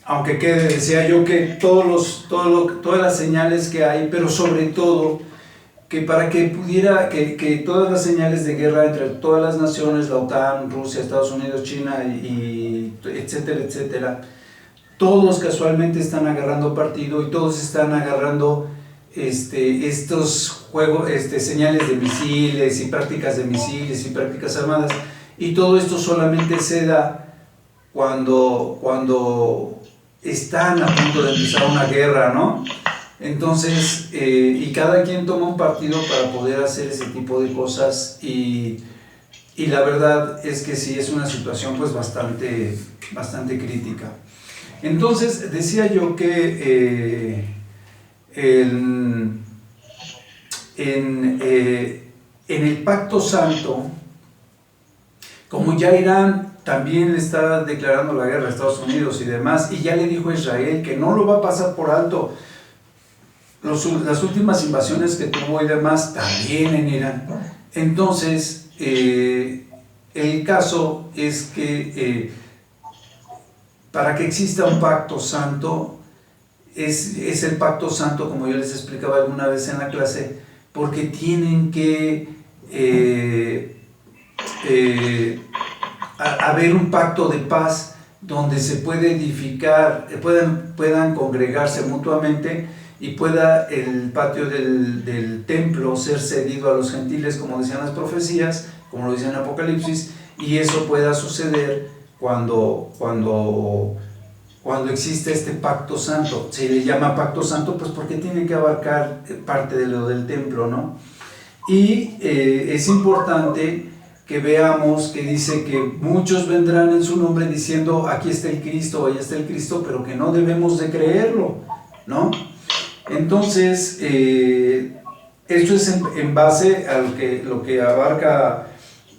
aunque quede, decía yo, que todas las señales que hay, pero sobre todo que para que pudiera, que todas las señales de guerra entre todas las naciones, la OTAN, Rusia, Estados Unidos, China, y etcétera, etcétera, todos casualmente están agarrando partido y todos están agarrando estos juegos, señales de misiles y prácticas de misiles y prácticas armadas, y todo esto solamente se da cuando están a punto de empezar una guerra, ¿no? Entonces, y cada quien toma un partido para poder hacer ese tipo de cosas, y la verdad es que sí es una situación pues bastante crítica. Entonces, decía yo que en el Pacto Santo, como ya Irán también le está declarando la guerra a Estados Unidos y demás, y ya le dijo a Israel que no lo va a pasar por alto, las últimas invasiones que tuvo y demás también en Irán. Entonces, el caso es que para que exista un pacto santo, es el pacto santo, como yo les explicaba alguna vez en la clase, porque tienen que haber un pacto de paz donde se puede edificar, puedan congregarse mutuamente, y pueda el patio del templo ser cedido a los gentiles, como decían las profecías, como lo dice en Apocalipsis, y eso pueda suceder cuando existe este pacto santo. Se le llama pacto santo pues porque tiene que abarcar parte de lo del templo, ¿no? Y es importante que veamos que dice que muchos vendrán en su nombre diciendo aquí está el Cristo, allá está el Cristo, pero que no debemos de creerlo, ¿no? Entonces, esto es en base a lo que abarca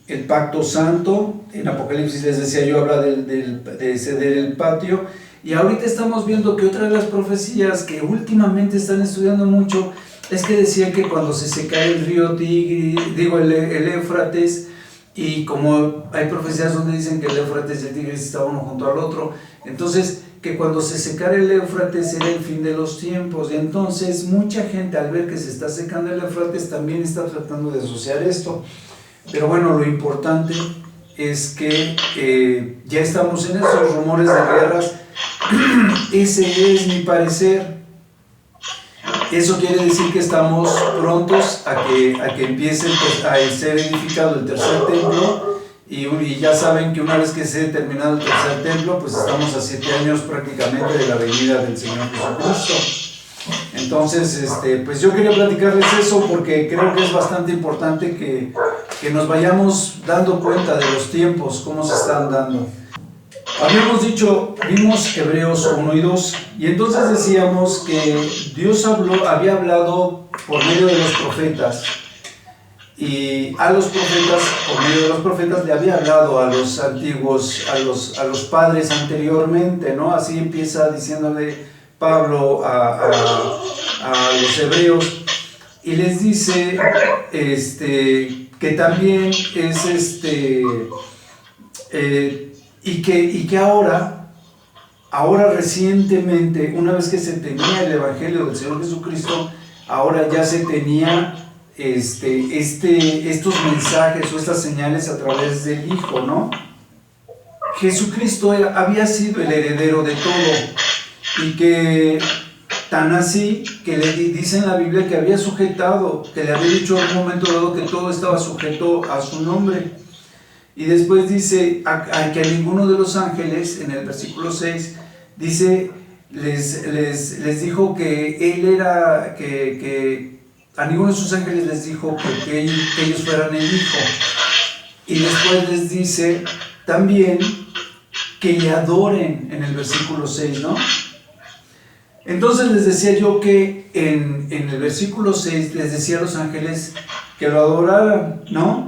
el pacto santo. En Apocalipsis, les decía yo, habla de ceder el patio, y ahorita estamos viendo que otra de las profecías que últimamente están estudiando mucho es que decía que cuando se secara el río el Éufrates, y como hay profecías donde dicen que el Éufrates y el Tigris estaban uno junto al otro, entonces que cuando se secara el Éufrates era el fin de los tiempos. Y entonces mucha gente, al ver que se está secando el Éufrates, también está tratando de asociar esto. Pero bueno, lo importante es que ya estamos en esos rumores de guerras. Ese es mi parecer. Eso quiere decir que estamos prontos a que empiece a ser edificado el tercer templo, y ya saben que una vez que se ha terminado el tercer templo, pues estamos a 7 años prácticamente de la venida del Señor Jesucristo. Entonces, pues yo quería platicarles eso porque creo que es bastante importante que nos vayamos dando cuenta de los tiempos, cómo se están dando. Vimos Hebreos 1 y 2, y entonces decíamos que Dios había hablado por medio de los profetas, y a los profetas, por medio de los profetas, le había hablado a los antiguos, a los padres anteriormente, ¿no? Así empieza diciéndole Pablo a los hebreos, y les dice que también es y que ahora recientemente, una vez que se tenía el Evangelio del Señor Jesucristo, ahora ya se tenía estos mensajes o estas señales a través del Hijo, ¿no? Jesucristo había sido el heredero de todo, y que tan así que le dice en la Biblia que había sujetado, que le había dicho en un momento dado que todo estaba sujeto a su nombre. Y después dice que a ninguno de los ángeles, en el versículo 6, dice, les dijo que él era, que a ninguno de sus ángeles les dijo que ellos fueran el Hijo. Y después les dice también que le adoren en el versículo 6, ¿no? Entonces les decía yo que en el versículo 6 les decía a los ángeles que lo adoraran, ¿no?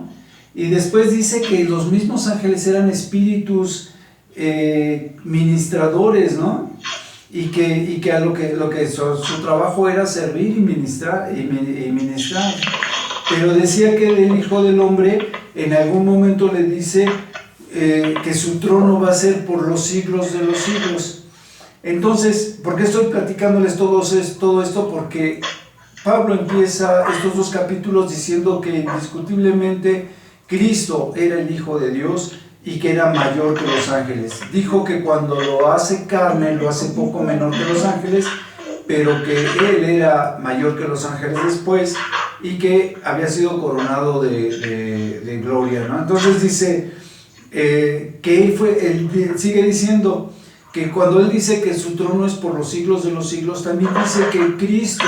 Y después dice que los mismos ángeles eran espíritus ministradores, ¿no? Y que a lo que su trabajo era servir y ministrar. Pero decía que el Hijo del Hombre en algún momento le dice que su trono va a ser por los siglos de los siglos. Entonces, ¿por qué estoy platicándoles todo esto? Porque Pablo empieza estos 2 capítulos diciendo que indiscutiblemente Cristo era el Hijo de Dios y que era mayor que los ángeles. Dijo que cuando lo hace carne, lo hace poco menor que los ángeles, pero que Él era mayor que los ángeles después y que había sido coronado de gloria, ¿no? Entonces dice que Él sigue diciendo que cuando Él dice que su trono es por los siglos de los siglos, también dice que Cristo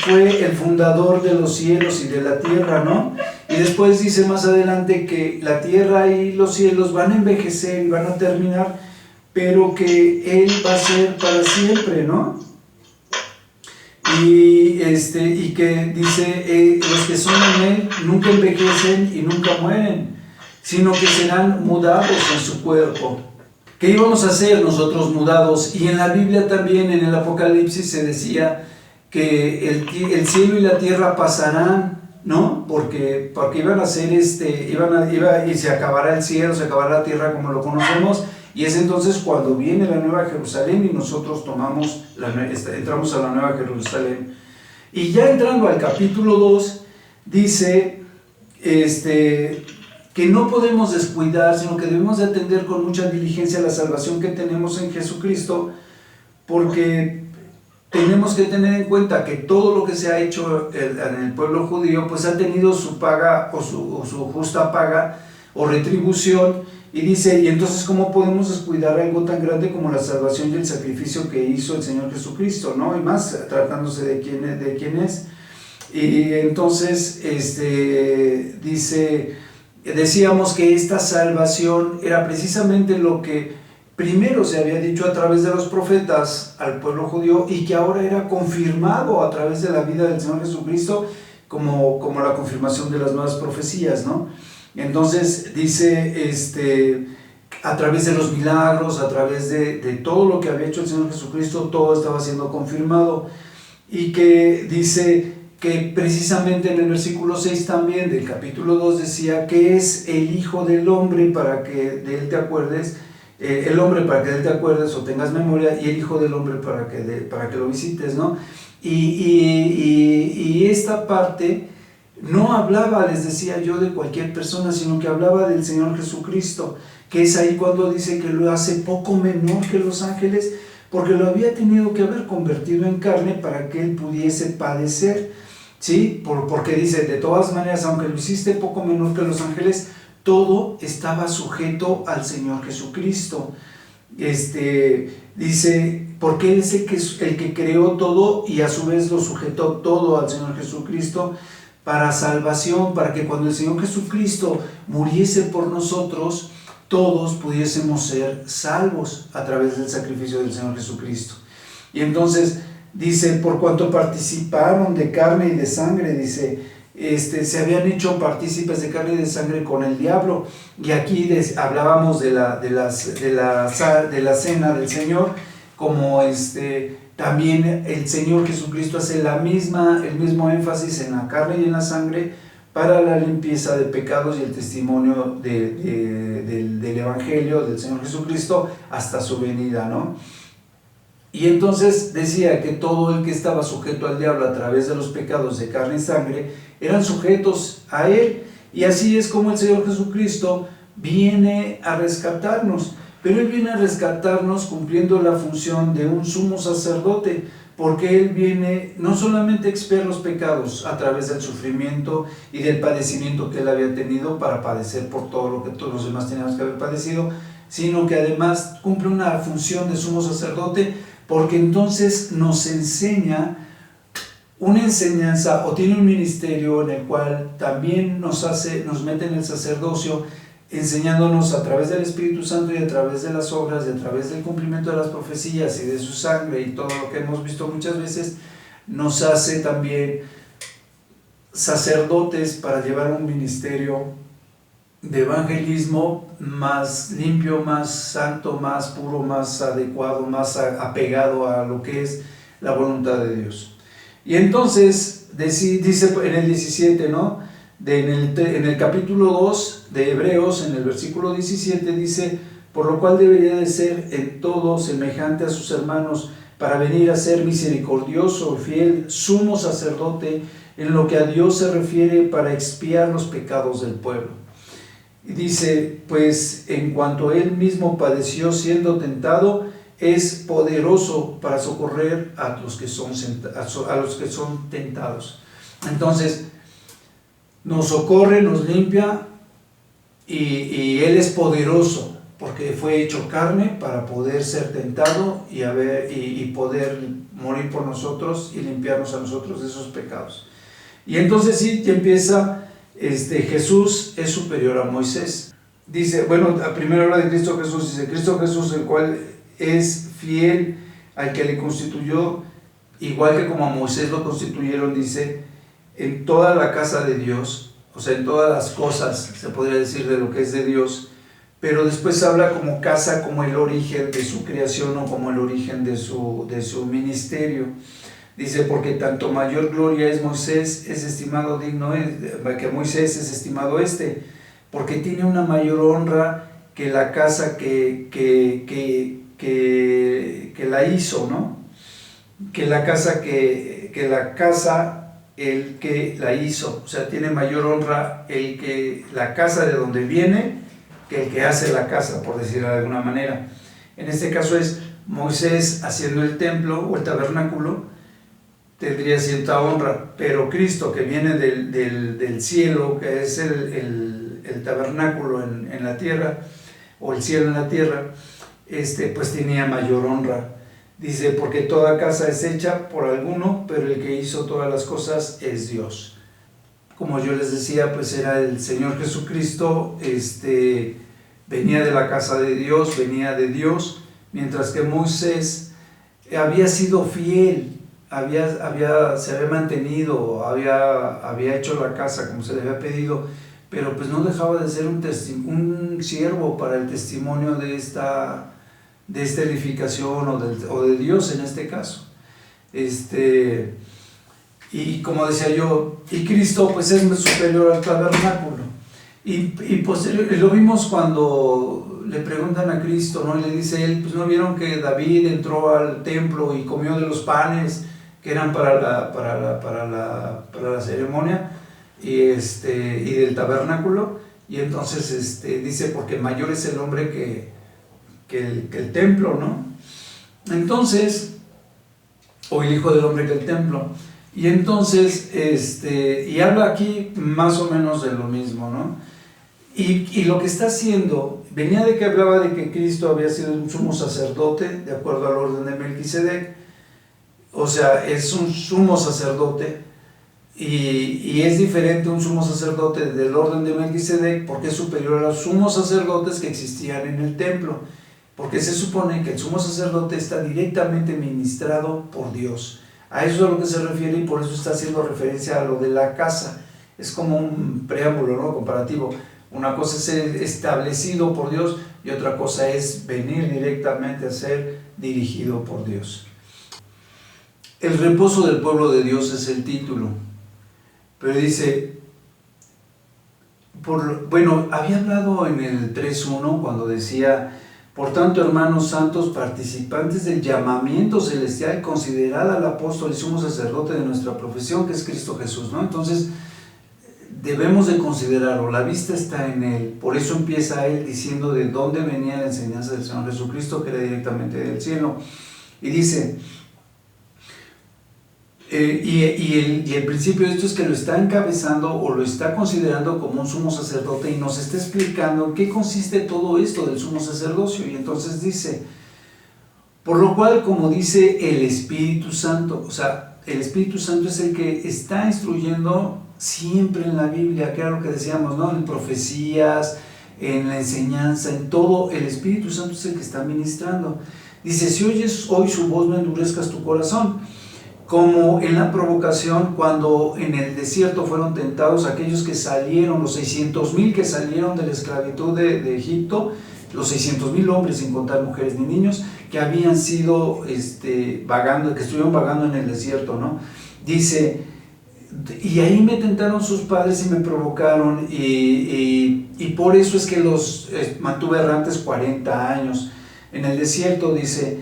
fue el fundador de los cielos y de la tierra, ¿no? Y después dice más adelante que la tierra y los cielos van a envejecer y van a terminar, pero que Él va a ser para siempre, ¿no? Y que dice, los que son en Él nunca envejecen y nunca mueren, sino que serán mudados en su cuerpo. ¿Qué íbamos a hacer nosotros mudados? Y en la Biblia también, en el Apocalipsis, se decía que el cielo y la tierra pasarán, ¿no? Porque iban a ser, y se acabará el cielo, se acabará la tierra como lo conocemos, y es entonces cuando viene la Nueva Jerusalén y nosotros entramos a la Nueva Jerusalén. Y ya entrando al capítulo 2, dice, que no podemos descuidar, sino que debemos de atender con mucha diligencia la salvación que tenemos en Jesucristo, porque tenemos que tener en cuenta que todo lo que se ha hecho en el pueblo judío, pues ha tenido su paga o su justa paga o retribución, y dice, y entonces ¿cómo podemos descuidar algo tan grande como la salvación y el sacrificio que hizo el Señor Jesucristo, ¿no? Y más tratándose de quién es. Y entonces, decíamos que esta salvación era precisamente lo que primero se había dicho a través de los profetas al pueblo judío y que ahora era confirmado a través de la vida del Señor Jesucristo como la confirmación de las nuevas profecías, ¿no? Entonces dice, a través de los milagros, a través de todo lo que había hecho el Señor Jesucristo, todo estaba siendo confirmado, y que dice que precisamente en el versículo 6 también del capítulo 2 decía que es el Hijo del Hombre para que de Él te acuerdes, el hombre para que de Él te acuerdes o tengas memoria, y el Hijo del Hombre para que lo visites, ¿no? Y esta parte no hablaba, les decía yo, de cualquier persona, sino que hablaba del Señor Jesucristo, que es ahí cuando dice que lo hace poco menor que los ángeles, porque lo había tenido que haber convertido en carne para que Él pudiese padecer, ¿sí? Porque dice, de todas maneras, aunque lo hiciste poco menor que los ángeles, todo estaba sujeto al Señor Jesucristo. Dice, porque Él es el que creó todo y a su vez lo sujetó todo al Señor Jesucristo para salvación, para que cuando el Señor Jesucristo muriese por nosotros, todos pudiésemos ser salvos a través del sacrificio del Señor Jesucristo. Y entonces dice, por cuanto participaron de carne y de sangre, dice, se habían hecho partícipes de carne y de sangre con el diablo. Y aquí hablábamos de la cena del Señor, como también el Señor Jesucristo hace el mismo énfasis en la carne y en la sangre para la limpieza de pecados y el testimonio del Evangelio del Señor Jesucristo hasta su venida, ¿no? Y entonces decía que todo el que estaba sujeto al diablo a través de los pecados de carne y sangre eran sujetos a Él, y así es como el Señor Jesucristo viene a rescatarnos. Pero Él viene a rescatarnos cumpliendo la función de un sumo sacerdote, porque Él viene no solamente a expiar los pecados a través del sufrimiento y del padecimiento que Él había tenido para padecer por todo lo que todos los demás teníamos que haber padecido, sino que además cumple una función de sumo sacerdote, porque entonces nos enseña una enseñanza o tiene un ministerio en el cual también nos mete en el sacerdocio, enseñándonos a través del Espíritu Santo y a través de las obras y a través del cumplimiento de las profecías y de su sangre y todo lo que hemos visto muchas veces, nos hace también sacerdotes para llevar un ministerio de evangelismo más limpio, más santo, más puro, más adecuado, más apegado a lo que es la voluntad de Dios. Y entonces dice en el 17, ¿no? En el capítulo 2 de Hebreos, en el versículo 17, dice, por lo cual debería de ser en todo semejante a sus hermanos, para venir a ser misericordioso y fiel sumo sacerdote en lo que a Dios se refiere, para expiar los pecados del pueblo. Y dice, pues en cuanto él mismo padeció siendo tentado, es poderoso para socorrer a los que son tentados. Entonces, nos socorre, nos limpia, y Él es poderoso, porque fue hecho carne para poder ser tentado y poder morir por nosotros y limpiarnos a nosotros de esos pecados. Y entonces sí, ya empieza, Jesús es superior a Moisés. Dice, bueno, a primera hora de Cristo Jesús, dice, Cristo Jesús, el cual es fiel al que le constituyó, igual que como a Moisés lo constituyeron, dice, en toda la casa de Dios, o sea, en todas las cosas, se podría decir, de lo que es de Dios, pero después habla como casa, como el origen de su creación o como el origen de su ministerio. Dice, porque tanto mayor gloria es Moisés, es estimado digno, que Moisés es estimado porque tiene una mayor honra que la casa que la hizo, ¿no? Que la casa el que la hizo, o sea, tiene mayor honra la casa de donde viene que el que hace la casa, por decirlo de alguna manera. En este caso es Moisés haciendo el templo o el tabernáculo, tendría cierta honra, pero Cristo, que viene del cielo, que es el tabernáculo en la tierra, o el cielo en la tierra, pues tenía mayor honra. Dice, porque toda casa es hecha por alguno, pero el que hizo todas las cosas es Dios. Como yo les decía, pues era el Señor Jesucristo, venía de la casa de Dios, venía de Dios, mientras que Moisés había sido fiel, se había mantenido, había hecho la casa como se le había pedido, pero pues no dejaba de ser un siervo para el testimonio de esta edificación o de Dios en este caso. Y como decía yo, y Cristo pues es superior al tabernáculo. Y lo vimos cuando le preguntan a Cristo, ¿no? Y le dice él, pues no vieron que David entró al templo y comió de los panes que eran para la ceremonia y del tabernáculo. Y entonces dice, porque mayor es el hombre que el templo, ¿no? Entonces, o el hijo del hombre que el templo. Y entonces, y habla aquí más o menos de lo mismo, ¿no? Y lo que está haciendo, venía de que hablaba de que Cristo había sido un sumo sacerdote, de acuerdo al orden de Melquisedec, o sea, es un sumo sacerdote, y es diferente un sumo sacerdote del orden de Melquisedec, porque es superior a los sumos sacerdotes que existían en el templo, porque se supone que el sumo sacerdote está directamente ministrado por Dios. A eso es a lo que se refiere, y por eso está haciendo referencia a lo de la casa. Es como un preámbulo, ¿no? Comparativo. Una cosa es ser establecido por Dios y otra cosa es venir directamente a ser dirigido por Dios. El reposo del pueblo de Dios es el título, pero dice, había hablado en el 3.1 cuando decía, por tanto, hermanos santos, participantes del llamamiento celestial, considerad al apóstol y sumo sacerdote de nuestra profesión, que es Cristo Jesús, ¿no? Entonces, debemos de considerarlo, la vista está en Él, por eso empieza Él diciendo de dónde venía la enseñanza del Señor Jesucristo, que era directamente del cielo, y dice, el principio de esto es que lo está encabezando o lo está considerando como un sumo sacerdote y nos está explicando en qué consiste todo esto del sumo sacerdocio. Y entonces dice, por lo cual, como dice el Espíritu Santo, o sea, el Espíritu Santo es el que está instruyendo siempre en la Biblia, que era lo que decíamos, ¿no? En profecías, en la enseñanza, en todo, el Espíritu Santo es el que está ministrando. Dice, si oyes hoy su voz, no endurezcas tu corazón. Como en la provocación, cuando en el desierto fueron tentados aquellos que salieron, los 600,000 que salieron de la esclavitud de Egipto, los 600,000 hombres, sin contar mujeres ni niños, que habían sido que estuvieron vagando en el desierto, ¿no? Dice, y ahí me tentaron sus padres y me provocaron, y por eso es que los mantuve errantes 40 años en el desierto, dice,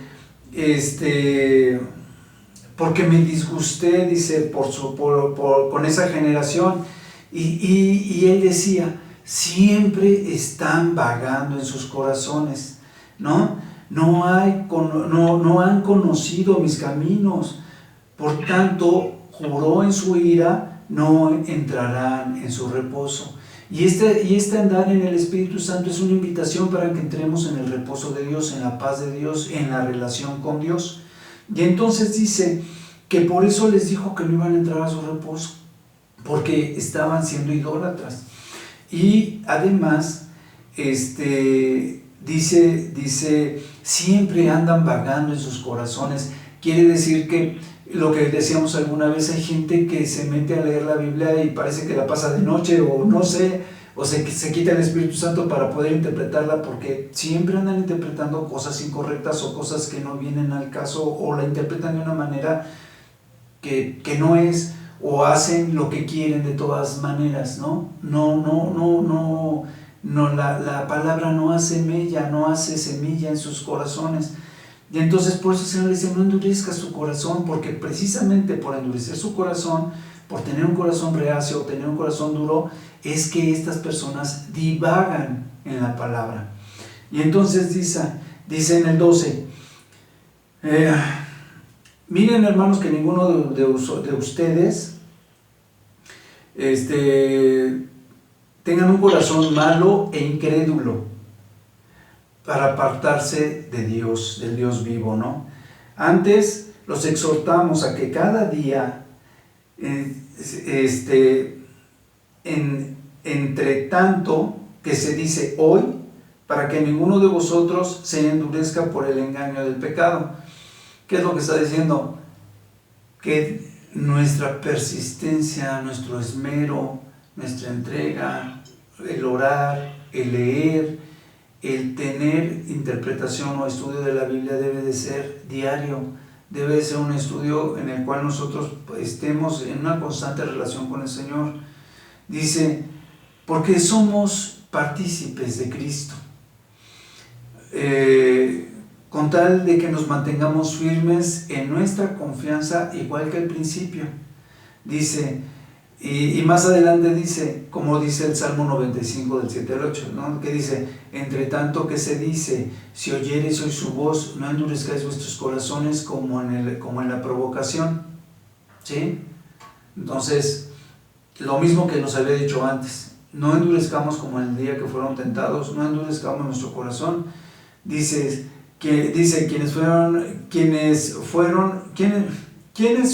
porque me disgusté, dice, con esa generación, y él decía, siempre están vagando en sus corazones, ¿no? No han conocido mis caminos, por tanto, juró en su ira, no entrarán en su reposo. Y este andar en el Espíritu Santo es una invitación para que entremos en el reposo de Dios, en la paz de Dios, en la relación con Dios. Y entonces dice que por eso les dijo que no iban a entrar a su reposo, porque estaban siendo idólatras. Y además, dice, siempre andan vagando en sus corazones. Quiere decir que lo que decíamos alguna vez, hay gente que se mete a leer la Biblia y parece que la pasa de noche, o no sé, o se quita el Espíritu Santo para poder interpretarla, porque siempre andan interpretando cosas incorrectas o cosas que no vienen al caso, o la interpretan de una manera que no es, o hacen lo que quieren de todas maneras, ¿no? La palabra no hace mella, no hace semilla en sus corazones. Y entonces por eso el Señor le dice, no endurezcas su corazón, porque precisamente por endurecer su corazón, por tener un corazón reacio, tener un corazón duro, es que estas personas divagan en la palabra. Y entonces dice en el 12, miren, hermanos, que ninguno de ustedes tengan un corazón malo e incrédulo, para apartarse de Dios, del Dios vivo, ¿no? Antes los exhortamos a que cada día, entre tanto que se dice hoy, para que ninguno de vosotros se endurezca por el engaño del pecado. ¿Qué es lo que está diciendo? Que nuestra persistencia, nuestro esmero, nuestra entrega, el orar, el leer, el tener interpretación o estudio de la Biblia debe de ser diario, debe de ser un estudio en el cual nosotros estemos en una constante relación con el Señor. Dice, porque somos partícipes de Cristo, con tal de que nos mantengamos firmes en nuestra confianza, igual que al principio. Dice, y más adelante dice, como dice el Salmo 95 del 7 al 8, ¿no? Que dice, entre tanto que se dice, si oyereis hoy su voz, no endurezcáis vuestros corazones como en la provocación, ¿sí? Entonces, lo mismo que nos había dicho antes, no endurezcamos como el día que fueron tentados, no endurezcamos nuestro corazón. Dice ¿quiénes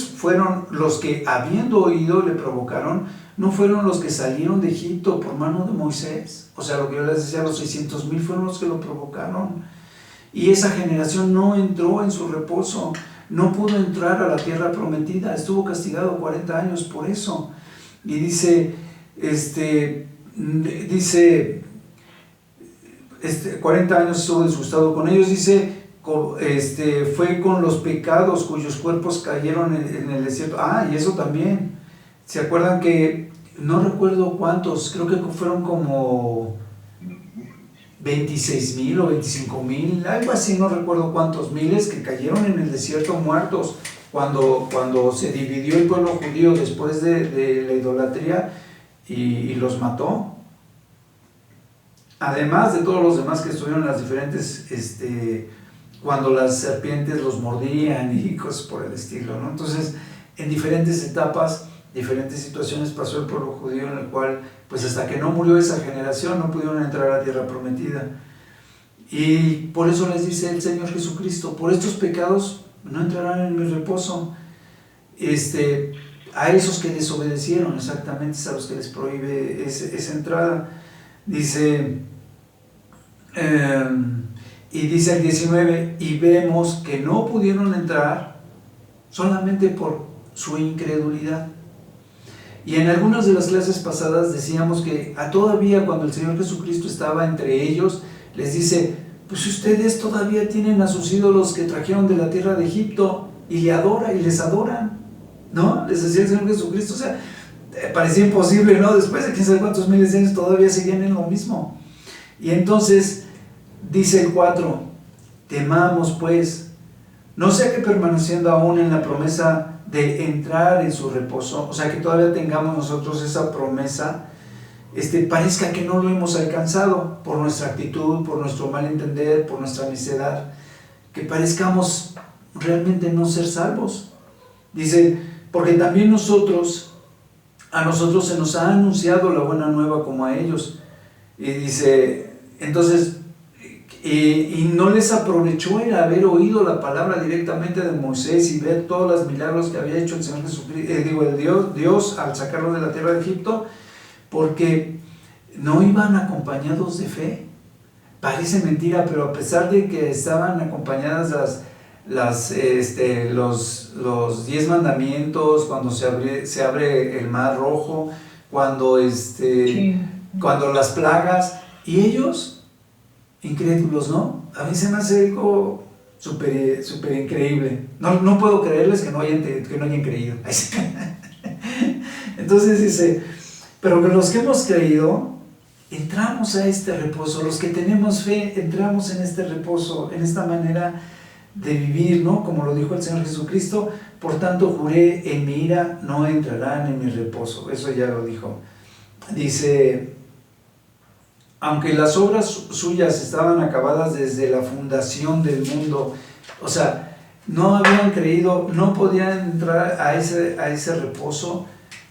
fueron los que, habiendo oído, le provocaron? ¿No fueron los que salieron de Egipto por mano de Moisés? O sea, lo que yo les decía, los 600,000 fueron los que lo provocaron. Y esa generación no entró en su reposo, no pudo entrar a la tierra prometida, estuvo castigado 40 años por eso. Y dice 40 años estuvo disgustado con ellos, dice, fue con los pecados cuyos cuerpos cayeron en el desierto. Y eso también, ¿se acuerdan que, no recuerdo cuántos, creo que fueron como 26,000 o 25,000, algo así, no recuerdo cuántos miles, que cayeron en el desierto muertos, cuando se dividió el pueblo judío después de la idolatría y los mató? Además de todos los demás que estuvieron en las diferentes, cuando las serpientes los mordían y cosas por el estilo, ¿no? Entonces, en diferentes etapas, diferentes situaciones pasó el pueblo judío, en el cual, pues hasta que no murió esa generación, no pudieron entrar a la tierra prometida. Y por eso les dice el Señor Jesucristo, por estos pecados no entrarán en mi reposo. A esos que desobedecieron, exactamente, es a los que les prohíbe esa entrada. Dice el 19, y vemos que no pudieron entrar solamente por su incredulidad. Y en algunas de las clases pasadas decíamos que todavía cuando el Señor Jesucristo estaba entre ellos, les dice, pues ustedes todavía tienen a sus ídolos que trajeron de la tierra de Egipto y les adoran. ¿no? Les decía el Señor Jesucristo, o sea, parecía imposible, ¿no? Después de quién sabe cuántos miles de años todavía seguían en lo mismo. Y entonces, dice el 4, temamos pues, no sea que permaneciendo aún en la promesa de entrar en su reposo, o sea, que todavía tengamos nosotros esa promesa, parezca que no lo hemos alcanzado por nuestra actitud, por nuestro mal entender, por nuestra necedad, que parezcamos realmente no ser salvos. Dice, porque también a nosotros se nos ha anunciado la buena nueva como a ellos. Y dice, entonces, y no les aprovechó el haber oído la palabra directamente de Moisés y ver todos los milagros que había hecho el Señor Jesucristo, Dios al sacarlo de la tierra de Egipto, porque no iban acompañados de fe. Parece mentira, pero a pesar de que estaban acompañadas los 10 mandamientos, cuando se abre el mar rojo, cuando las plagas, y ellos, incrédulos, ¿no? A mí se me hace algo súper increíble. No puedo creerles que no hayan creído. Entonces dice, pero que los que hemos creído, entramos a este reposo. Los que tenemos fe, entramos en este reposo, en esta manera de vivir, ¿no? Como lo dijo el Señor Jesucristo, por tanto juré, en mi ira no entrarán en mi reposo. Eso ya lo dijo. Dice, aunque las obras suyas estaban acabadas desde la fundación del mundo, o sea, no habían creído, no podían entrar a ese reposo,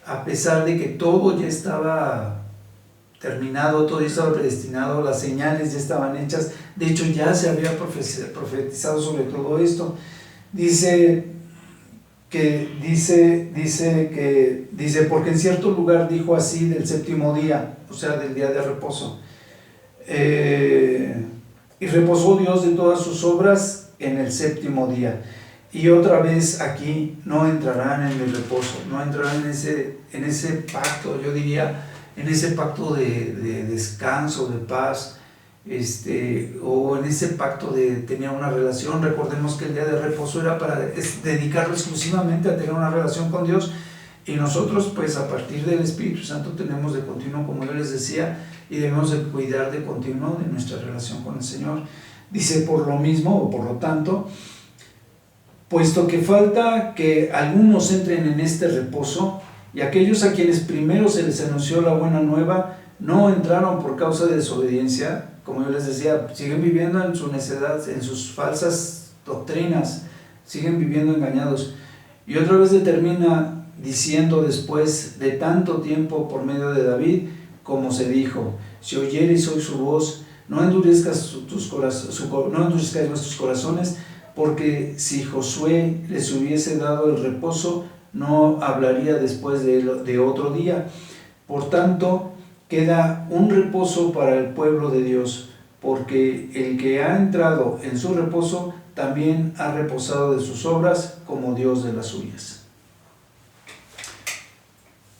a pesar de que todo ya estaba terminado, todo ya estaba predestinado, las señales ya estaban hechas. De hecho, ya se había profetizado sobre todo esto. Dice, porque en cierto lugar dijo así del séptimo día, o sea, del día de reposo. Y reposó Dios de todas sus obras en el séptimo día. Y otra vez aquí, no entrarán en el reposo, no entrarán en ese pacto, yo diría, en ese pacto de descanso, de paz, o en ese pacto de tener una relación. Recordemos que el día de reposo era para dedicarlo exclusivamente a tener una relación con Dios, y nosotros pues a partir del Espíritu Santo tenemos de continuo, como yo les decía, y debemos de cuidar de continuo de nuestra relación con el Señor. Dice, por lo mismo, o por lo tanto, puesto que falta que algunos entren en este reposo, y aquellos a quienes primero se les anunció la buena nueva no entraron por causa de desobediencia, como yo les decía, siguen viviendo en su necedad, en sus falsas doctrinas, siguen viviendo engañados. Y otra vez termina diciendo, después de tanto tiempo por medio de David, como se dijo, si oyereis hoy su voz, no endurezcáis vuestros corazones, porque si Josué les hubiese dado el reposo, no hablaría después de otro día. Por tanto, queda un reposo para el pueblo de Dios, porque el que ha entrado en su reposo también ha reposado de sus obras como Dios de las suyas.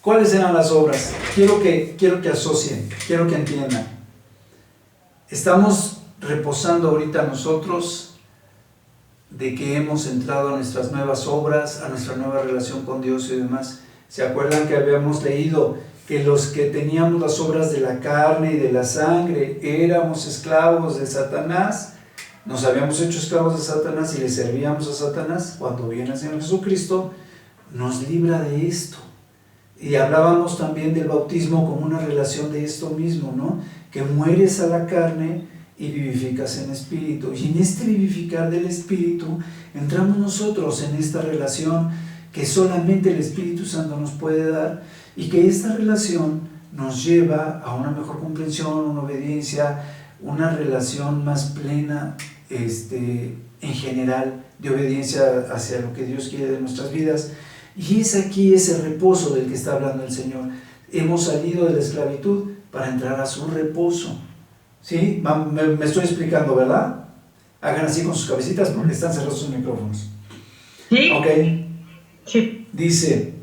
¿Cuáles eran las obras? Quiero que asocien, quiero que entiendan. Estamos reposando ahorita nosotros de que hemos entrado a nuestras nuevas obras, a nuestra nueva relación con Dios y demás. ¿Se acuerdan que habíamos leído que los que teníamos las obras de la carne y de la sangre éramos esclavos de Satanás? Nos habíamos hecho esclavos de Satanás y le servíamos a Satanás. Cuando viene el Señor Jesucristo, nos libra de esto. Y hablábamos también del bautismo como una relación de esto mismo, ¿no? Que mueres a la carne y vivificas en espíritu. Y en este vivificar del espíritu entramos nosotros en esta relación que solamente el Espíritu Santo nos puede dar, y que esta relación nos lleva a una mejor comprensión, una obediencia, una relación más plena en general de obediencia hacia lo que Dios quiere de nuestras vidas. Y es aquí ese reposo del que está hablando el Señor. Hemos salido de la esclavitud para entrar a su reposo. ¿Sí? Me estoy explicando, ¿verdad? Hagan así con sus cabecitas porque están cerrados sus micrófonos. ¿Sí? Ok. Sí. Dice,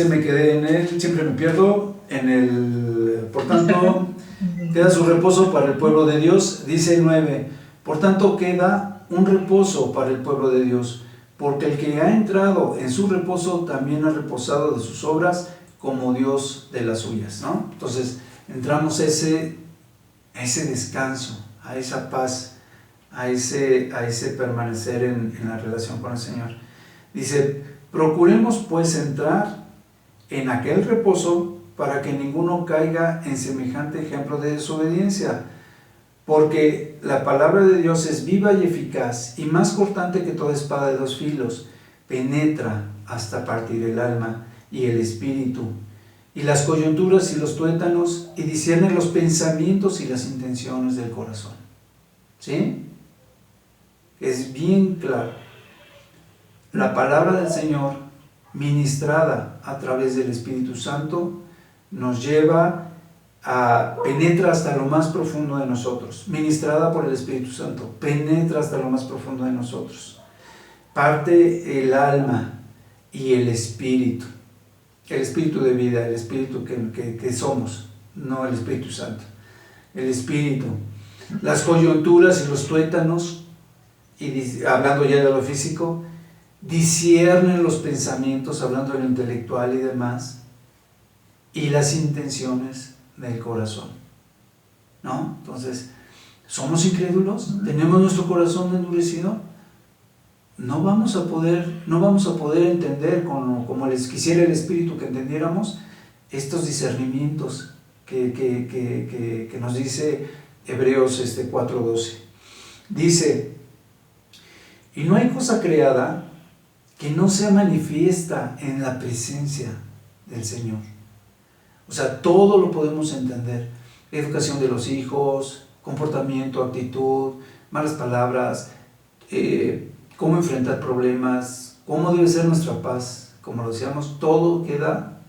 me quedé en él, siempre me pierdo, por tanto, queda su reposo para el pueblo de Dios. Dice el 9, por tanto queda un reposo para el pueblo de Dios, porque el que ha entrado en su reposo también ha reposado de sus obras como Dios de las suyas, ¿no? Entonces entramos a ese descanso, a esa paz, a ese permanecer en la relación con el Señor. Dice, procuremos pues entrar en aquel reposo para que ninguno caiga en semejante ejemplo de desobediencia, porque la palabra de Dios es viva y eficaz y más cortante que toda espada de dos filos, penetra hasta partir el alma y el espíritu y las coyunturas y los tuétanos y discierne los pensamientos y las intenciones del corazón. ¿Sí? Es bien claro. La palabra del Señor, ministrada a través del Espíritu Santo, nos lleva penetra hasta lo más profundo de nosotros. Ministrada por el Espíritu Santo, penetra hasta lo más profundo de nosotros. Parte el alma y el espíritu de vida, el espíritu que somos, no el Espíritu Santo, el espíritu. Las coyunturas y los tuétanos, y hablando ya de lo físico, disciernen los pensamientos, hablando de lo intelectual y demás, y las intenciones del corazón, ¿no? Entonces, ¿somos incrédulos? ¿Tenemos nuestro corazón endurecido? No vamos a poder entender como les quisiera el Espíritu que entendiéramos estos discernimientos que nos dice Hebreos 4:12. Dice, y no hay cosa creada que no sea manifiesta en la presencia del Señor. O sea, todo lo podemos entender. Educación de los hijos, comportamiento, actitud, malas palabras, cómo enfrentar problemas, cómo debe ser nuestra paz. Como lo decíamos, todo queda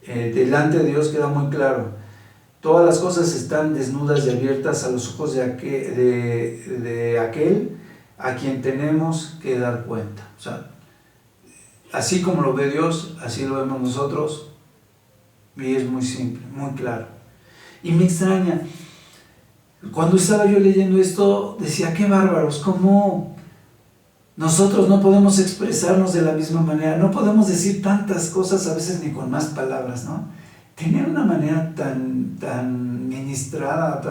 delante de Dios, queda muy claro. Todas las cosas están desnudas y abiertas a los ojos de aquel a quien tenemos que dar cuenta. O sea, así como lo ve Dios, así lo vemos nosotros, y es muy simple, muy claro. Y me extraña, cuando estaba yo leyendo esto, decía, qué bárbaros, cómo nosotros no podemos expresarnos de la misma manera, no podemos decir tantas cosas a veces ni con más palabras, ¿no? Tener una manera tan ministrada,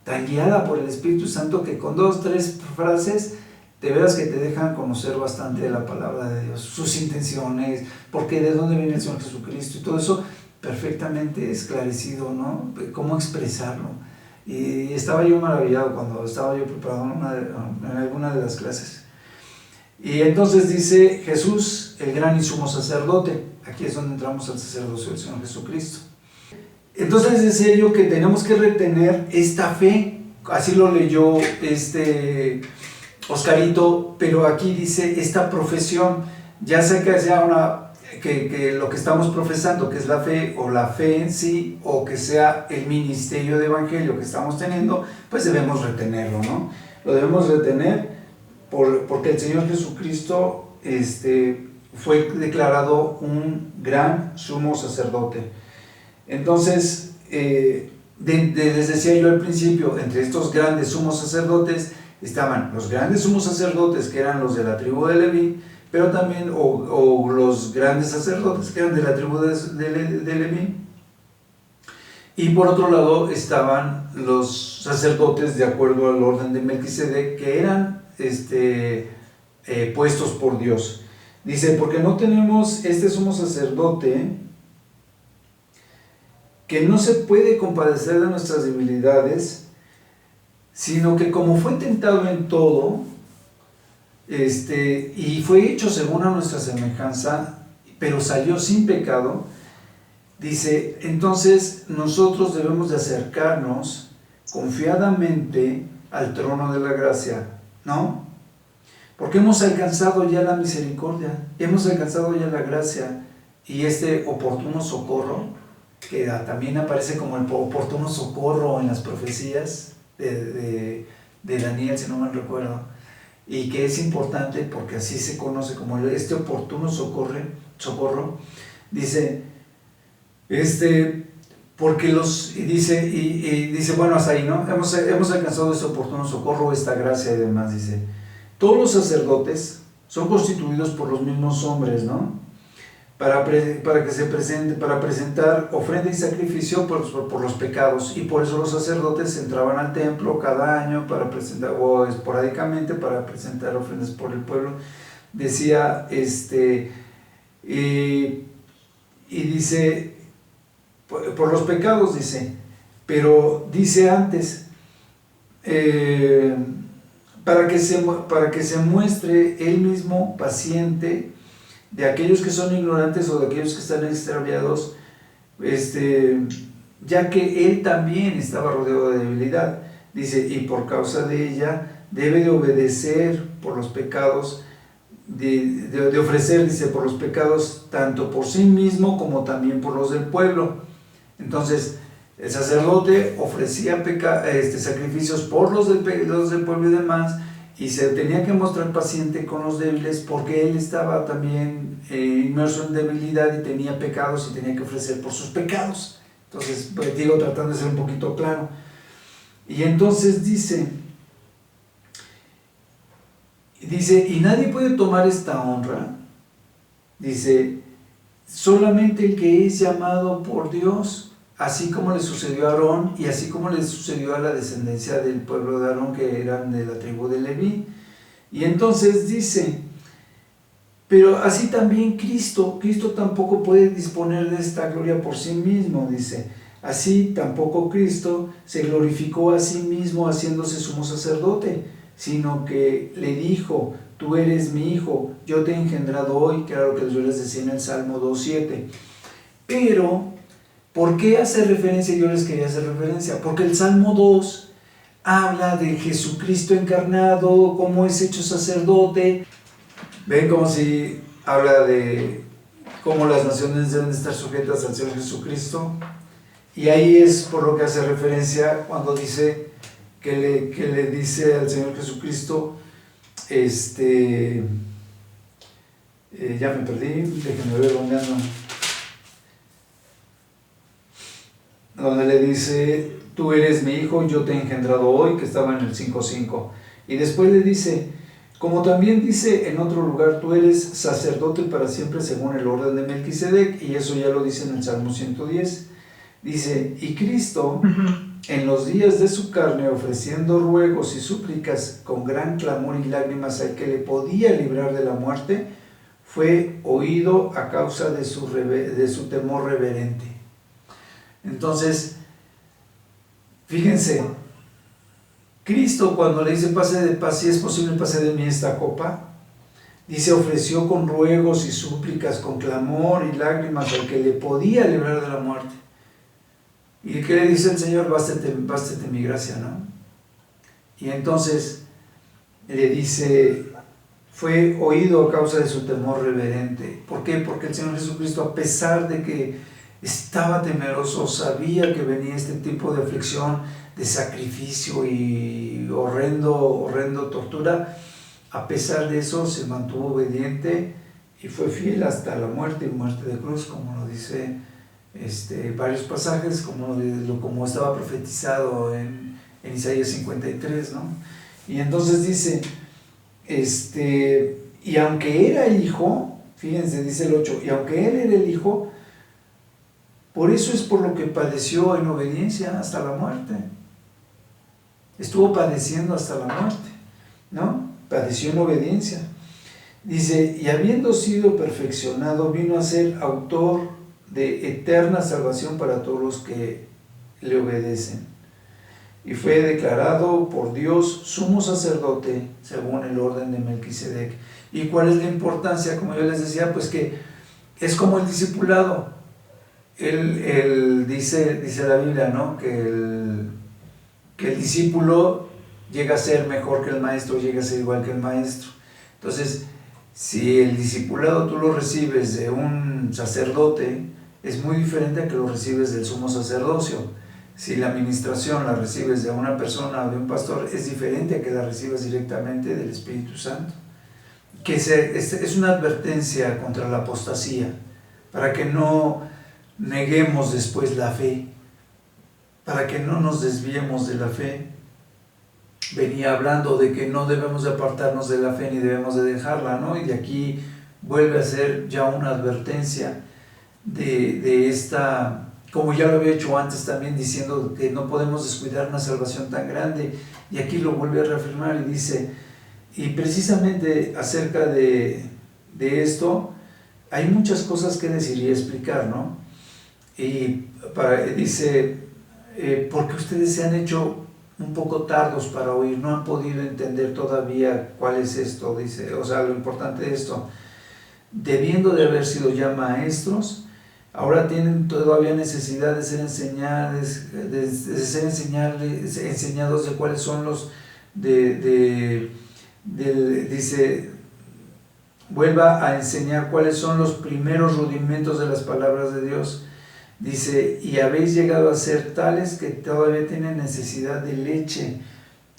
tan guiada por el Espíritu Santo, que con 2, 3 frases de veras que te dejan conocer bastante de la palabra de Dios, sus intenciones, porque de dónde viene el Señor Jesucristo y todo eso perfectamente esclarecido, ¿no? Cómo expresarlo. Y estaba yo maravillado cuando estaba yo preparando en alguna de las clases. Y entonces dice Jesús, el gran y sumo sacerdote. Aquí es donde entramos al sacerdocio del Señor Jesucristo. Entonces decía yo que tenemos que retener esta fe. Así lo leyó Oscarito, pero aquí dice esta profesión, ya sea que sea que lo que estamos profesando, que es la fe, o la fe en sí, o que sea el ministerio de evangelio que estamos teniendo, pues debemos retenerlo, ¿no? Lo debemos retener porque el Señor Jesucristo fue declarado un gran sumo sacerdote. Entonces, les decía yo al principio, entre estos grandes sumos sacerdotes estaban los grandes sumos sacerdotes, que eran los de la tribu de Leví, pero también, o los grandes sacerdotes, que eran de la tribu de Leví. Y por otro lado estaban los sacerdotes de acuerdo al orden de Melquisedec, que eran puestos por Dios. Dice, porque no tenemos este sumo sacerdote que no se puede compadecer de nuestras debilidades, sino que como fue tentado en todo, y fue hecho según a nuestra semejanza, pero salió sin pecado, dice, entonces nosotros debemos de acercarnos confiadamente al trono de la gracia, ¿no? Porque hemos alcanzado ya la misericordia, hemos alcanzado ya la gracia y este oportuno socorro, que también aparece como el oportuno socorro en las profecías de Daniel, si no mal recuerdo, y que es importante porque así se conoce como este oportuno socorro, dice, porque dice, bueno, hasta ahí, ¿no? Hemos alcanzado este oportuno socorro, esta gracia y demás, dice. todos los sacerdotes son constituidos por los mismos hombres, ¿no? Para presentar ofrenda y sacrificio por los pecados, y por eso los sacerdotes entraban al templo cada año para presentar, o esporádicamente, para presentar ofrendas por el pueblo. Decía, y dice, por los pecados, dice, pero dice antes, para que se muestre él mismo paciente de aquellos que son ignorantes o de aquellos que están extraviados, ya que él también estaba rodeado de debilidad. Dice, y por causa de ella debe de obedecer por los pecados, de ofrecer, dice, por los pecados, tanto por sí mismo como también por los del pueblo. Entonces, el sacerdote ofrecía sacrificios por los del pueblo y demás, y se tenía que mostrar paciente con los débiles, porque él estaba también inmerso en debilidad y tenía pecados y tenía que ofrecer por sus pecados. Entonces, pues, digo, tratando de ser un poquito claro. Y entonces dice, y nadie puede tomar esta honra, dice, solamente el que es llamado por Dios, así como le sucedió a Aarón y así como le sucedió a la descendencia del pueblo de Aarón, que eran de la tribu de Leví. Y entonces dice, pero así también Cristo tampoco puede disponer de esta gloria por sí mismo, dice, así tampoco Cristo se glorificó a sí mismo haciéndose sumo sacerdote, sino que le dijo, tú eres mi hijo, yo te he engendrado hoy, que era lo que yo les decía en el Salmo 2:7. Pero ¿por qué hace referencia? Yo les quería hacer referencia, porque el Salmo 2 habla de Jesucristo encarnado, cómo es hecho sacerdote. Ven como si habla de cómo las naciones deben estar sujetas al Señor Jesucristo. Y ahí es por lo que hace referencia cuando dice que le dice al Señor Jesucristo, ya me perdí, déjenme ver dónde ando. Donde le dice, tú eres mi hijo, yo te he engendrado hoy, que estaba en el 5:5. Y después le dice, como también dice en otro lugar, tú eres sacerdote para siempre según el orden de Melquisedec, y eso ya lo dice en el Salmo 110. Dice, y Cristo, en los días de su carne, ofreciendo ruegos y súplicas con gran clamor y lágrimas al que le podía librar de la muerte, fue oído a causa de su temor reverente. Entonces, fíjense, Cristo cuando le dice, si es posible, pase de mí esta copa, dice, ofreció con ruegos y súplicas, con clamor y lágrimas al que le podía librar de la muerte. ¿Y qué le dice el Señor? Bástate mi gracia, ¿no? Y entonces le dice, fue oído a causa de su temor reverente. ¿Por qué? Porque el Señor Jesucristo, a pesar de que estaba temeroso, sabía que venía este tipo de aflicción, de sacrificio y horrendo tortura, a pesar de eso se mantuvo obediente y fue fiel hasta la muerte, y muerte de cruz, como lo dice varios pasajes, como estaba profetizado en Isaías 53, ¿no? Y entonces dice, y aunque era hijo, fíjense, dice el 8, y aunque él era el hijo, por eso es por lo que padeció en obediencia hasta la muerte. Estuvo padeciendo hasta la muerte, ¿no? Padeció en obediencia. Dice, y habiendo sido perfeccionado, vino a ser autor de eterna salvación para todos los que le obedecen. Y fue declarado por Dios sumo sacerdote según el orden de Melquisedec. ¿Y cuál es la importancia? Como yo les decía, pues que es como el discipulado. Dice la Biblia, ¿no? Que el discípulo llega a ser mejor que el maestro, llega a ser igual que el maestro. Entonces, si el discipulado tú lo recibes de un sacerdote, es muy diferente a que lo recibes del sumo sacerdocio. Si la administración la recibes de una persona o de un pastor, es diferente a que la recibas directamente del Espíritu Santo. Que es una advertencia contra la apostasía, para que no neguemos después la fe, para que no nos desviemos de la fe. venía hablando de que no debemos de apartarnos de la fe ni debemos de dejarla, ¿no? Y de aquí vuelve a ser ya una advertencia de esta, como ya lo había hecho antes también, diciendo que no podemos descuidar una salvación tan grande, y aquí lo vuelve a reafirmar y dice, y precisamente acerca de esto, hay muchas cosas que decir y explicar, ¿no? Y dice, porque ustedes se han hecho un poco tardos para oír, no han podido entender todavía cuál es esto, dice, o sea, lo importante de esto, debiendo de haber sido ya maestros, ahora tienen todavía necesidad de ser enseñados de cuáles son los, dice, vuelva a enseñar cuáles son los primeros rudimentos de las palabras de Dios. Dice, y habéis llegado a ser tales que todavía tienen necesidad de leche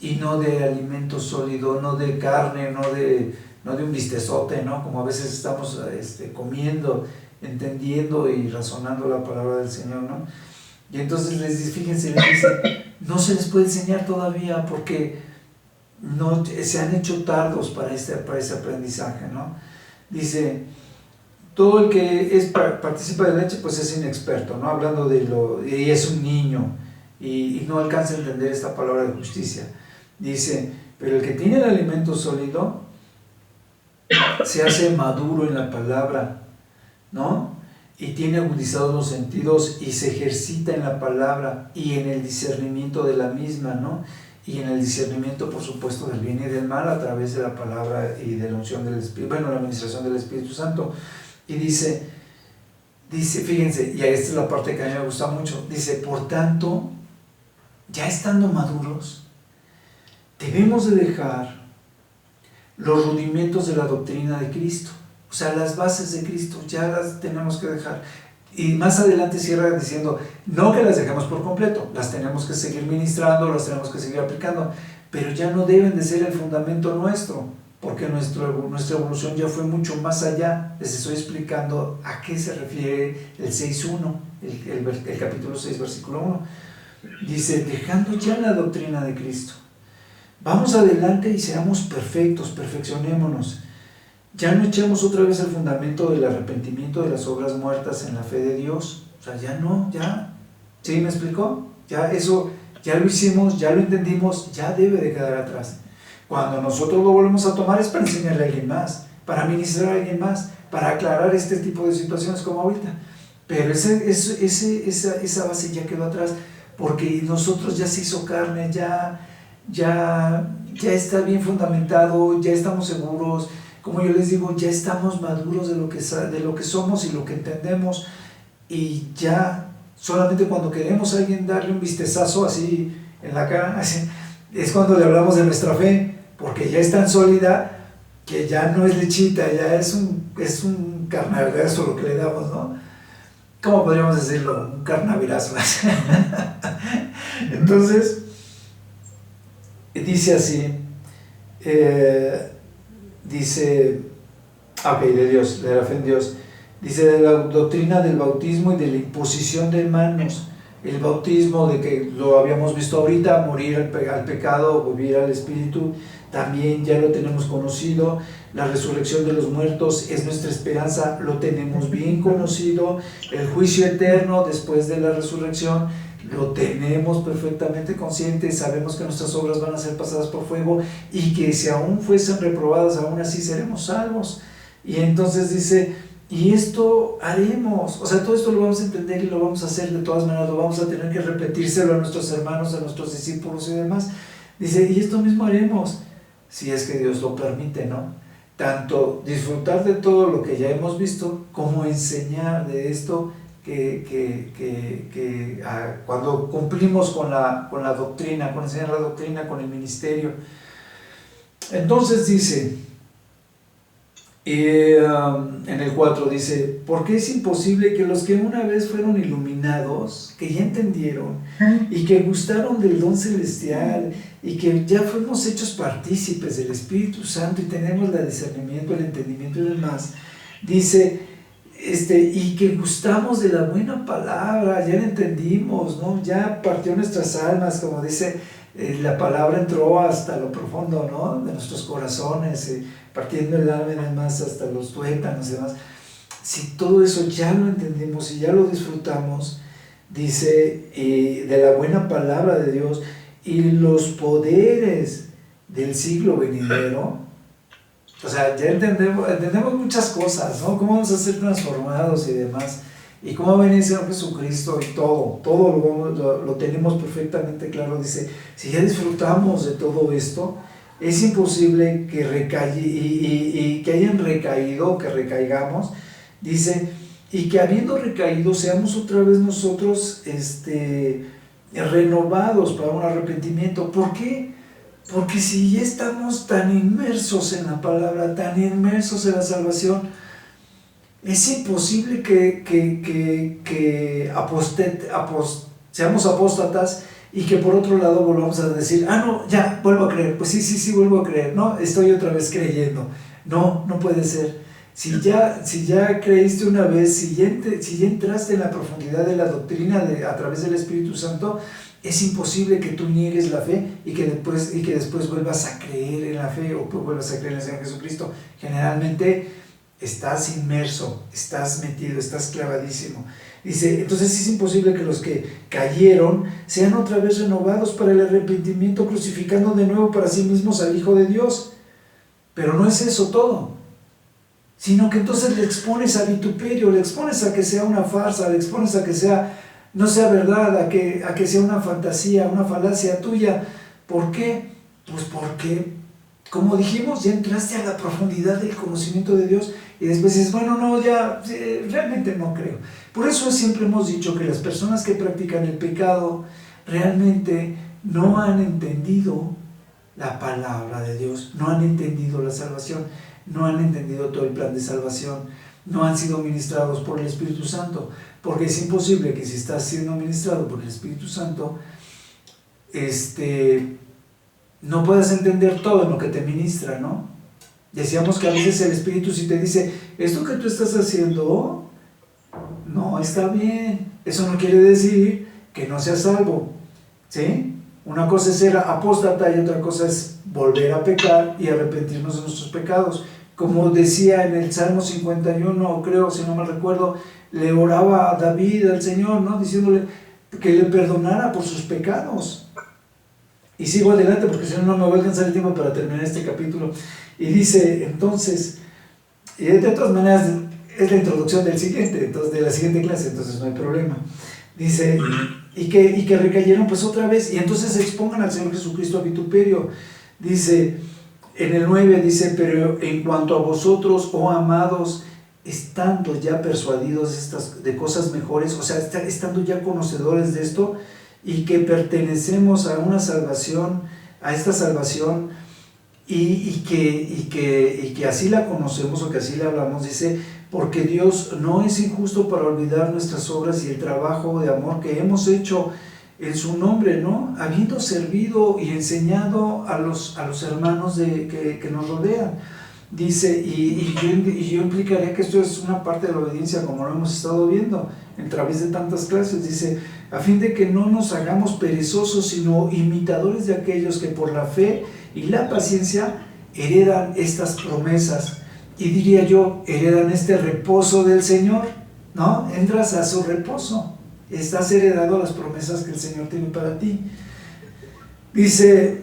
y no de alimento sólido, no de carne, no de un bistezote, ¿no? Como a veces estamos comiendo, entendiendo y razonando la palabra del Señor, ¿no? Y entonces fíjense, les dice, no se les puede enseñar todavía porque no, se han hecho tardos para ese aprendizaje, ¿no? Dice, todo el que participa de leche pues es inexperto, ¿no? Hablando y es un niño y no alcanza a entender esta palabra de justicia. Dice, pero el que tiene el alimento sólido se hace maduro en la palabra, ¿no? Y tiene agudizados los sentidos y se ejercita en la palabra y en el discernimiento de la misma, ¿no? Y en el discernimiento, por supuesto, del bien y del mal a través de la palabra y de la unción del Espíritu, bueno, la administración del Espíritu Santo. Y dice, fíjense, y esta es la parte que a mí me gusta mucho, dice, por tanto, ya estando maduros, debemos de dejar los rudimentos de la doctrina de Cristo, o sea, las bases de Cristo, ya las tenemos que dejar. Y más adelante cierra diciendo, no que las dejemos por completo, las tenemos que seguir ministrando, las tenemos que seguir aplicando, pero ya no deben de ser el fundamento nuestro, porque nuestra evolución ya fue mucho más allá. Les estoy explicando a qué se refiere el 6.1, el capítulo 6, versículo 1. Dice, dejando ya la doctrina de Cristo, vamos adelante y seamos perfectos, perfeccionémonos. Ya no echemos otra vez el fundamento del arrepentimiento de las obras muertas en la fe de Dios. O sea, ya no, ya. ¿Sí me explicó? Ya eso, ya lo hicimos, ya lo entendimos, ya debe de quedar atrás. Cuando nosotros lo volvemos a tomar es para enseñarle a alguien más, para ministrar a alguien más, para aclarar este tipo de situaciones como ahorita. Pero esa base ya quedó atrás, porque nosotros ya se hizo carne, ya está bien fundamentado, ya estamos seguros. Como yo les digo, ya estamos maduros de lo que somos y lo que entendemos, y ya solamente cuando queremos a alguien darle un vistezazo así en la cara, así, es cuando le hablamos de nuestra fe, porque ya es tan sólida que ya no es lechita, ya es un carnavirazo lo que le damos, ¿no? ¿Cómo podríamos decirlo? Un carnavirazo. Entonces, dice así, dice, de Dios, de la fe en Dios, dice de la doctrina del bautismo y de la imposición de manos. El bautismo, de que lo habíamos visto ahorita, morir al pecado, vivir al Espíritu, también ya lo tenemos conocido. La resurrección de los muertos es nuestra esperanza, lo tenemos bien conocido. El juicio eterno después de la resurrección lo tenemos perfectamente consciente, sabemos que nuestras obras van a ser pasadas por fuego y que si aún fuesen reprobadas, aún así seremos salvos. Y entonces dice, y esto haremos, o sea, todo esto lo vamos a entender y lo vamos a hacer de todas maneras, lo vamos a tener que repetírselo a nuestros hermanos, a nuestros discípulos y demás. Dice, y esto mismo haremos, si es que Dios lo permite, ¿no? Tanto disfrutar de todo lo que ya hemos visto, como enseñar de esto cuando cumplimos con la doctrina, con enseñar la doctrina, con el ministerio. Entonces dice, en el 4 dice, porque es imposible que los que una vez fueron iluminados, que ya entendieron y que gustaron del don celestial y que ya fuimos hechos partícipes del Espíritu Santo y tenemos el discernimiento, el entendimiento y demás, dice, y que gustamos de la buena palabra, ya la entendimos, ¿no? Ya partió nuestras almas, como dice, la palabra entró hasta lo profundo, ¿no?, de nuestros corazones, partiendo el alma y demás hasta los tuétanos y demás. Si todo eso ya lo entendimos y ya lo disfrutamos, dice, de la buena palabra de Dios y los poderes del siglo venidero, o sea, ya entendemos muchas cosas, ¿no? Cómo vamos a ser transformados y demás, y cómo va a venir el Señor Jesucristo y todo lo tenemos perfectamente claro. Dice, si ya disfrutamos de todo esto, es imposible que y que hayan recaído, que recaigamos, dice, y que habiendo recaído seamos otra vez nosotros renovados para un arrepentimiento. ¿Por qué? Porque si ya estamos tan inmersos en la palabra, tan inmersos en la salvación, es imposible que seamos apóstatas y que por otro lado volvamos a decir, no, ya, vuelvo a creer. Pues sí, vuelvo a creer, ¿no? Estoy otra vez creyendo. No puede ser. Si ya creíste una vez, si ya entraste en la profundidad de la doctrina a través del Espíritu Santo, es imposible que tú niegues la fe y que después vuelvas a creer en la fe o vuelvas a creer en el Señor Jesucristo. Generalmente estás inmerso, estás metido, estás clavadísimo. Dice, entonces es imposible que los que cayeron sean otra vez renovados para el arrepentimiento, crucificando de nuevo para sí mismos al Hijo de Dios. Pero no es eso todo, sino que entonces le expones a vituperio, le expones a que sea una farsa, le expones a que no sea verdad, a que sea una fantasía, una falacia tuya. ¿Por qué? Pues porque, como dijimos, ya entraste a la profundidad del conocimiento de Dios y después dices, bueno, no, ya realmente no creo. Por eso siempre hemos dicho que las personas que practican el pecado realmente no han entendido la palabra de Dios, no han entendido la salvación, no han entendido todo el plan de salvación, no han sido ministrados por el Espíritu Santo, porque es imposible que si estás siendo ministrado por el Espíritu Santo, no puedas entender todo en lo que te ministra, ¿no? Decíamos que a veces el Espíritu sí te dice, esto que tú estás haciendo no está bien. Eso no quiere decir que no seas salvo, ¿sí? Una cosa es ser apóstata y otra cosa es volver a pecar y arrepentirnos de nuestros pecados. Como decía en el Salmo 51, creo, si no mal recuerdo, le oraba a David al Señor, ¿no?, diciéndole que le perdonara por sus pecados. Y sigo adelante porque si no, no me va a alcanzar el tiempo para terminar este capítulo. Y dice, entonces, y de todas maneras es la introducción del siguiente, entonces de la siguiente clase, entonces no hay problema. Dice, y que recayeron pues otra vez, y entonces expongan al Señor Jesucristo a vituperio. Dice, en el 9 dice, pero en cuanto a vosotros, oh amados, estando ya persuadidos de cosas mejores, o sea, estando ya conocedores de esto, y que pertenecemos a una salvación, a esta salvación, y que así la conocemos o que así la hablamos, dice, porque Dios no es injusto para olvidar nuestras obras y el trabajo de amor que hemos hecho en su nombre, ¿no?, habiendo servido y enseñado a los hermanos que nos rodean. Dice, y yo implicaría que esto es una parte de la obediencia, como lo hemos estado viendo a través de tantas clases. Dice, a fin de que no nos hagamos perezosos, sino imitadores de aquellos que por la fe y la paciencia heredan estas promesas. Y diría yo, heredan este reposo del Señor, ¿no? Entras a su reposo, estás heredando las promesas que el Señor tiene para ti. Dice,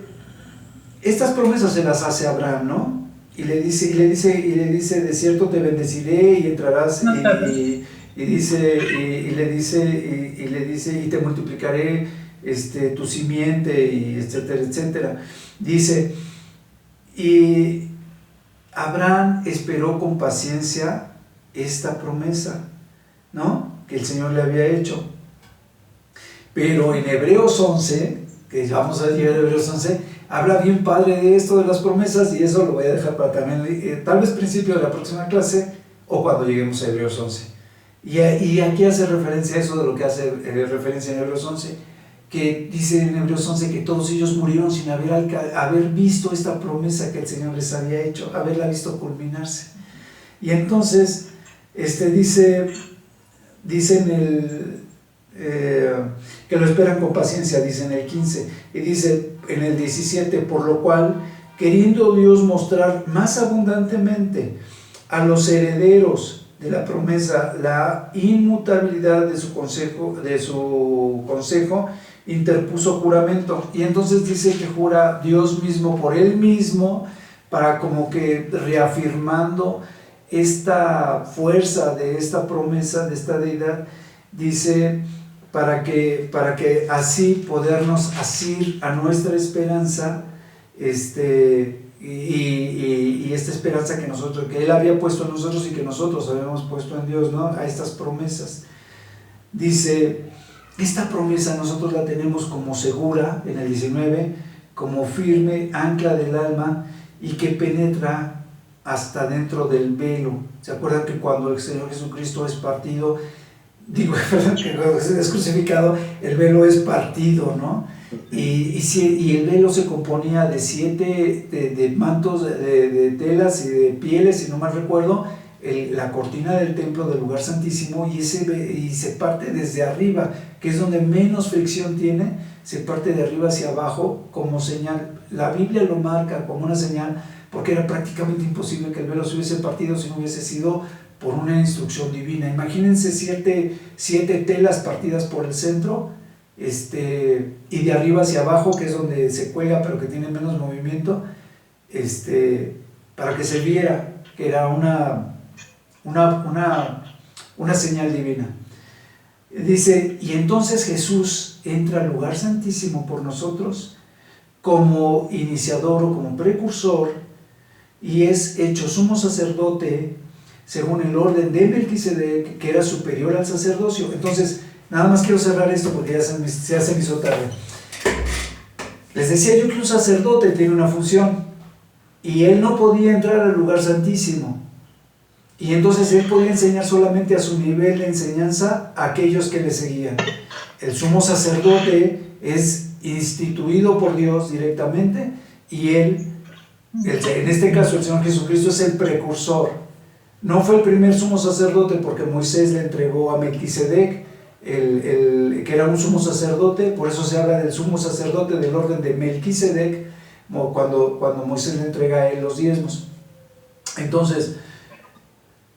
estas promesas se las hace Abraham, ¿no? Y le dice, de cierto te bendeciré y entrarás, y le dice, y te multiplicaré tu simiente, y etcétera, etcétera. Dice, y Abraham esperó con paciencia esta promesa, ¿no?, que el Señor le había hecho. Pero en Hebreos 11, que vamos a llegar a Hebreos 11, habla bien padre de esto de las promesas, y eso lo voy a dejar para también, tal vez principio de la próxima clase, o cuando lleguemos a Hebreos 11. Y aquí hace referencia a eso de lo que hace referencia en Hebreos 11, que dice en Hebreos 11 que todos ellos murieron sin haber visto esta promesa que el Señor les había hecho, haberla visto culminarse. Y entonces dice que lo esperan con paciencia, dice en el 15, y dice en el 17, por lo cual, queriendo Dios mostrar más abundantemente a los herederos de la promesa la inmutabilidad de su consejo, interpuso juramento. Y entonces dice que jura Dios mismo por él mismo, para como que reafirmando esta fuerza de esta promesa, de esta deidad, dice, para que así podernos asir a nuestra esperanza, y esta esperanza que Él había puesto en nosotros y que nosotros habíamos puesto en Dios, ¿no? A estas promesas. Dice, esta promesa nosotros la tenemos como segura, en el 19, como firme ancla del alma y que penetra hasta dentro del velo. ¿Se acuerdan que cuando el Señor Jesucristo es partido, que cuando es crucificado, el velo es partido, ¿no? Y el velo se componía de 7 de mantos de telas y de pieles, si no mal recuerdo, la cortina del templo del lugar santísimo, y se parte desde arriba, que es donde menos fricción tiene, se parte de arriba hacia abajo como señal. La Biblia lo marca como una señal porque era prácticamente imposible que el velo se hubiese partido si no hubiese sido por una instrucción divina. Imagínense 7 telas partidas por el centro, y de arriba hacia abajo, que es donde se cuelga pero que tiene menos movimiento, para que se viera que era una señal divina. Dice, y entonces Jesús entra al lugar santísimo por nosotros como iniciador o como precursor, y es hecho sumo sacerdote según el orden de Melquisedec, que era superior al sacerdocio. Entonces, nada más quiero cerrar esto porque ya se me hizo tarde. Les decía yo que un sacerdote tiene una función, y él no podía entrar al lugar santísimo, y entonces él podía enseñar solamente a su nivel de enseñanza a aquellos que le seguían. El sumo sacerdote es instituido por Dios directamente, y él, en este caso el Señor Jesucristo, es el precursor. No fue el primer sumo sacerdote porque Moisés le entregó a Melquisedec, que era un sumo sacerdote, por eso se habla del sumo sacerdote del orden de Melquisedec, cuando Moisés le entrega a él los diezmos. Entonces,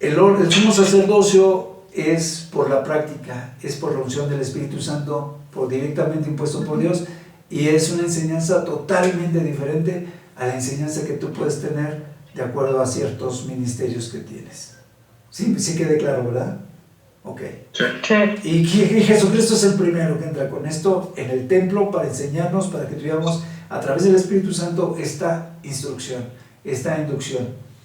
el sumo sacerdocio es por la práctica, es por la unción del Espíritu Santo, directamente impuesto por Dios, y es una enseñanza totalmente diferente a la enseñanza que tú puedes tener de acuerdo a ciertos ministerios que tienes. Sí quede claro, ¿verdad? Ok. Sí. Y Jesucristo es el primero que entra con esto en el templo para enseñarnos, para que tuviéramos a través del Espíritu Santo esta instrucción, esta inducción.